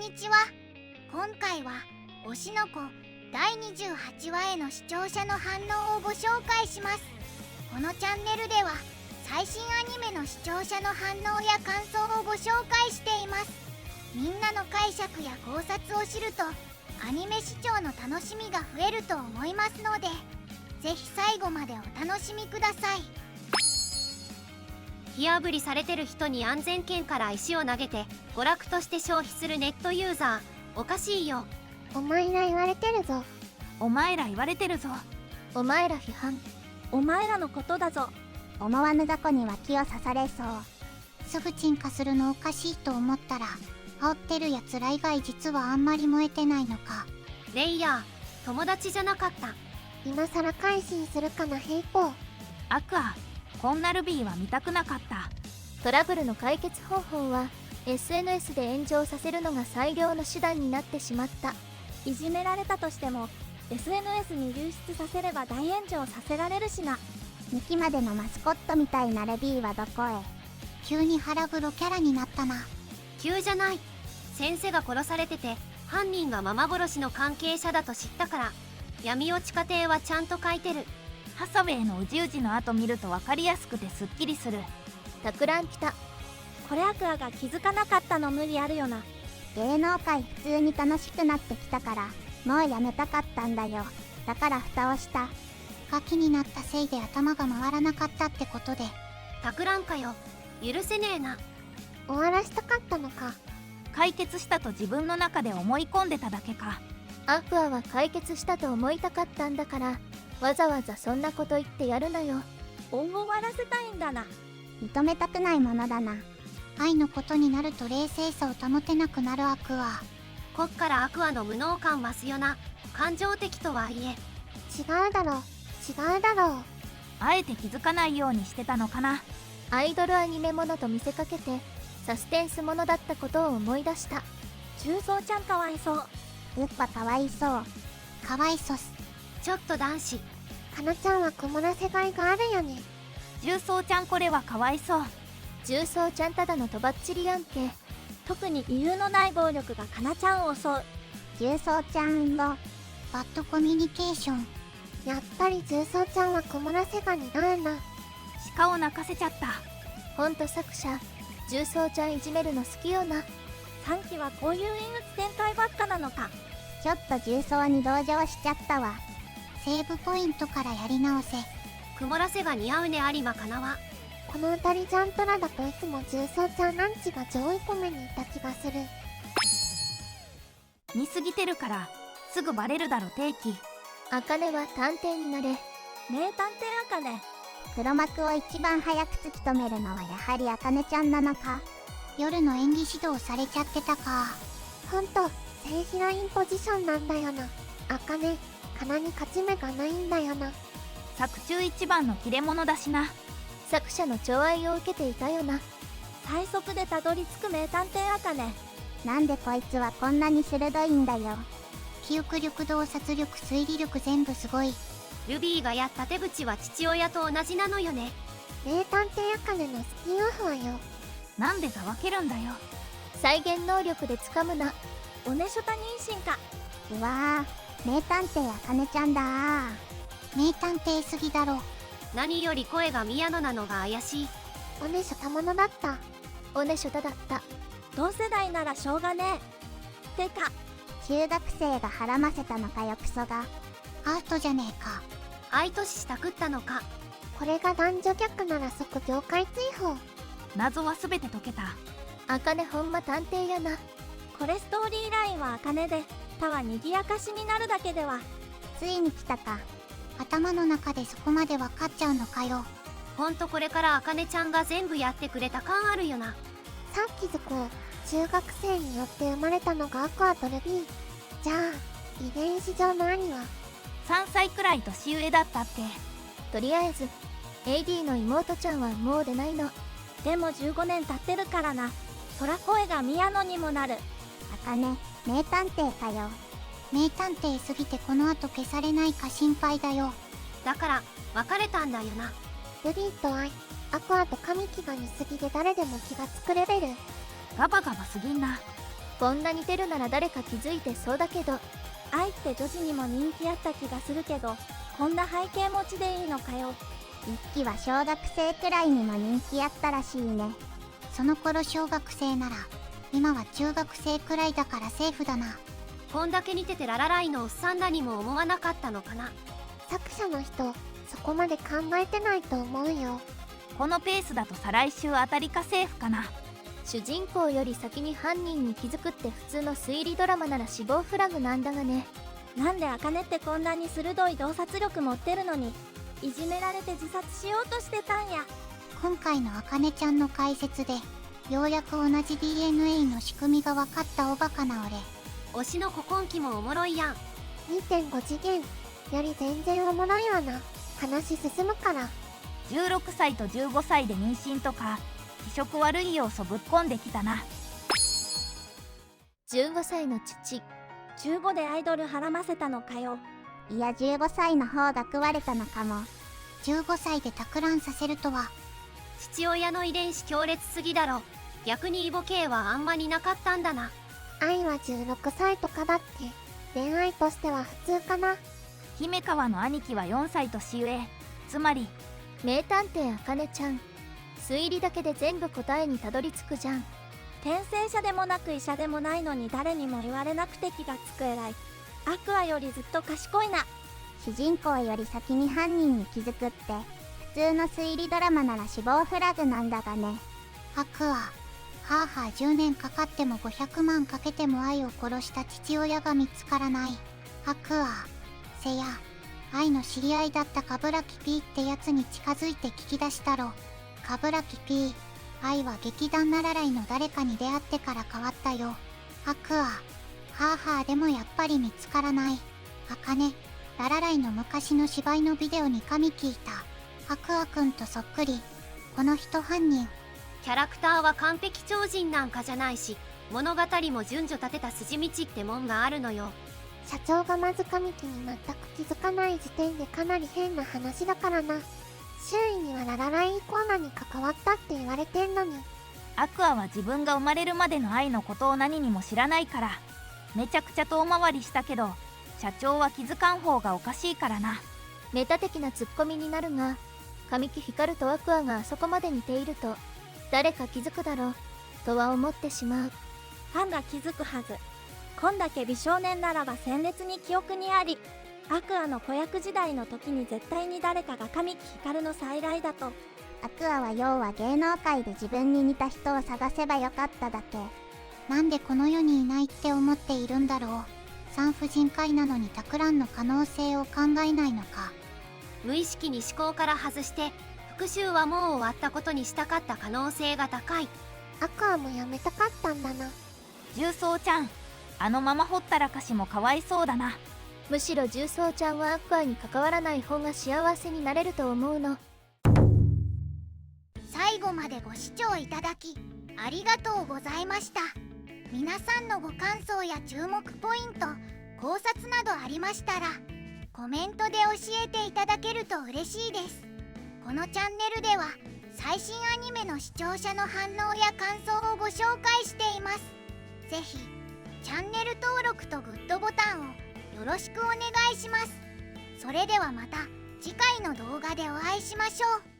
にちは。今回は推しの子第28話への視聴者の反応をご紹介します。このチャンネルでは最新アニメの視聴者の反応や感想をご紹介しています。みんなの解釈や考察を知るとアニメ視聴の楽しみが増えると思いますので、ぜひ最後までお楽しみください。火あぶりされてる人に安全圏から石を投げて娯楽として消費するネットユーザー、おかしいよ。お前ら言われてるぞ。お前ら言われてるぞ。お前ら批判。お前らのことだぞ。思わぬ雑魚に脇を刺されそう。すぐ沈下するのおかしいと思ったら、煽ってるやつら以外実はあんまり燃えてないのか。レイヤー、友達じゃなかった。今さら改心するかな平行。アクア、こんなルビーは見たくなかった。トラブルの解決方法は SNS で炎上させるのが最良の手段になってしまった。いじめられたとしても SNS に流出させれば大炎上させられるしな。2期までのマスコットみたいなルビーはどこへ。急に腹黒キャラになったな。急じゃない。先生が殺されてて犯人がママ殺しの関係者だと知ったから。闇落ち家庭はちゃんと書いてる。ハサウェイのうじうじの後見ると分かりやすくてすっきりする。たくらんきた。これアクアが気づかなかったの無理あるよな。芸能界普通に楽しくなってきたからもうやめたかったんだよ。だから蓋をした。ガキになったせいで頭が回らなかったってことで。たくらんかよ。許せねえな。終わらしたかったのか。解決したと自分の中で思い込んでただけか。アクアは解決したと思いたかったんだから、わざわざそんなこと言ってやるなよ。終わらせたいんだな。認めたくないものだな。愛のことになると冷静さを保てなくなるアクア。こっからアクアの無能感増すよな。感情的とはいえ。違うだろう。違うだろう。あえて気づかないようにしてたのかな。アイドルアニメものと見せかけてサスペンスものだったことを思い出した。重曹ちゃんかわいそう。うっぱかわいそう。かわいそす。ちょっと男子。かなちゃんは曇らせがいがあるよね。重曹ちゃんこれはかわいそう。重曹ちゃんただのとばっちりやんけ。特に理由のない暴力がかなちゃんを襲う。重曹ちゃんがバッドコミュニケーション。やっぱり重曹ちゃんは曇らせがになんだ。鹿を泣かせちゃった。ほんと作者重曹ちゃんいじめるの好きよな。3期はこういう演出展開ばっかなのか。ちょっと重曹に同情しちゃったわ。セーブポイントからやり直せ。曇らせが似合うね有馬かなわ。この歌りジャントラだといつも重曹ちゃんランチが上位コメにいた気がする。似すぎてるからすぐバレるだろ定期。茜は探偵になれ。名探偵茜。黒幕を一番早く突き止めるのはやはり茜ちゃんなのか。夜の演技指導されちゃってたか。ほんと正ヒロインポジションなんだよな。茜かなに勝ち目がないんだよな。作中一番の切れ者だしな。作者の寵愛を受けていたよな。最速でたどり着く名探偵茜。なんでこいつはこんなに鋭いんだよ。記憶力、洞察力、推理力全部すごい。ルビーがやった手口は父親と同じなのよね。名探偵茜のスピンオフはよ。なんでざわけるんだよ。再現能力で掴むな。おねしょた妊娠か。うわー、名探偵茜ちゃんだー。名探偵すぎだろ。何より声が宮野なのが怪しい。おねしょたものだった。おねしょただった。同世代ならしょうがねえ。てか中学生がはらませたのかよクソが。アウトじゃねえか。愛とししたくったのか。これが男女逆なら即業界追放。謎は全て解けた。茜ほんま探偵やな。これストーリーラインは茜で他は賑やかしになるだけでは。ついに来たか。頭の中でそこまで分かっちゃうのかよ。ほんとこれから茜ちゃんが全部やってくれた感あるよな。さっきづく中学生によって生まれたのがアクアとルビー。じゃあ遺伝子上の兄は3歳くらい年上だったって。とりあえず AD の妹ちゃんはもう出ないの。でも15年経ってるからな。そら声が宮野にもなる。茜名探偵かよ。名探偵すぎてこの後消されないか心配だよ。だから別れたんだよな。ルビーと愛、アクアと神木が似すぎで誰でも気がつくレベル。ガバガバすぎんな。こんな似てるなら誰か気づいてそうだけど、愛って女子にも人気あった気がするけど、こんな背景持ちでいいのかよ。一期は小学生くらいにも人気あったらしいね。その頃小学生なら今は中学生くらいだからセーフだな。こんだけ似ててララライのおっさんらにも思わなかったのかな。作者の人、そこまで考えてないと思うよ。このペースだと再来週あたりかセーフかな。主人公より先に犯人に気づくって普通の推理ドラマなら死亡フラグなんだがね。なんで茜ってこんなに鋭い洞察力持ってるのにいじめられて自殺しようとしてたんや。今回の茜ちゃんの解説でようやく同じ DNA の仕組みが分かったおバカな俺。推しの古今期もおもろいやん。 2.5 次元より全然おもろいわな。話進むから。16歳と15歳で妊娠とか気色悪い要素ぶっこんできたな。15歳の父、15でアイドルはらませたのかよ。いや15歳の方が食われたのかも。15歳で托卵させるとは。父親の遺伝子強烈すぎだろ。逆にイボ系はあんまりなかったんだな。愛は16歳とかだっけ。恋愛としては普通かな。姫川の兄貴は4歳年上。つまり名探偵あかねちゃん、推理だけで全部答えにたどり着くじゃん。転生者でもなく医者でもないのに誰にも言われなくて気がつく偉い。アクアよりずっと賢いな。主人公より先に犯人に気づくって普通の推理ドラマなら死亡フラグなんだがね。アクア、はあはあ10年かかっても500万かけても愛を殺した父親が見つからない。アクア、せや、愛の知り合いだった鏑木 P ってやつに近づいて聞き出したろ。鏑木 P、愛は劇団ララライの誰かに出会ってから変わったよ。アクア、はあはあでもやっぱり見つからない。アカネ、ララライの昔の芝居のビデオに神聞いた。アクアくんとそっくり。この人犯人。キャラクターは完璧超人なんかじゃないし、物語も順序立てた筋道ってもんがあるのよ。社長がまず神木に全く気づかない時点でかなり変な話だからな。周囲にはララライイコーナに関わったって言われてんのに。アクアは自分が生まれるまでの愛のことを何にも知らないからめちゃくちゃ遠回りしたけど、社長は気づかん方がおかしいからな。メタ的なツッコミになるが、神木光とアクアがあそこまで似ていると誰か気づくだろうとは思ってしまう。ファンが気づくはず。こんだけ美少年ならば鮮烈に記憶にあり、アクアの子役時代の時に絶対に誰かが神木光の再来だと。アクアは要は芸能界で自分に似た人を探せばよかっただけ。なんでこの世にいないって思っているんだろう。産婦人科医なのに托卵の可能性を考えないのか。無意識に思考から外して復讐はもう終わったことにしたかった可能性が高い。アクアもやめたかったんだな。重曹ちゃん、あのままほったらかしもかわいそうだな。むしろ重曹ちゃんはアクアに関わらない方が幸せになれると思うの。最後までご視聴いただきありがとうございました。皆さんのご感想や注目ポイント、考察などありましたらコメントで教えていただけると嬉しいです。このチャンネルでは最新アニメの視聴者の反応や感想をご紹介しています。ぜひチャンネル登録とグッドボタンをよろしくお願いします。それではまた次回の動画でお会いしましょう。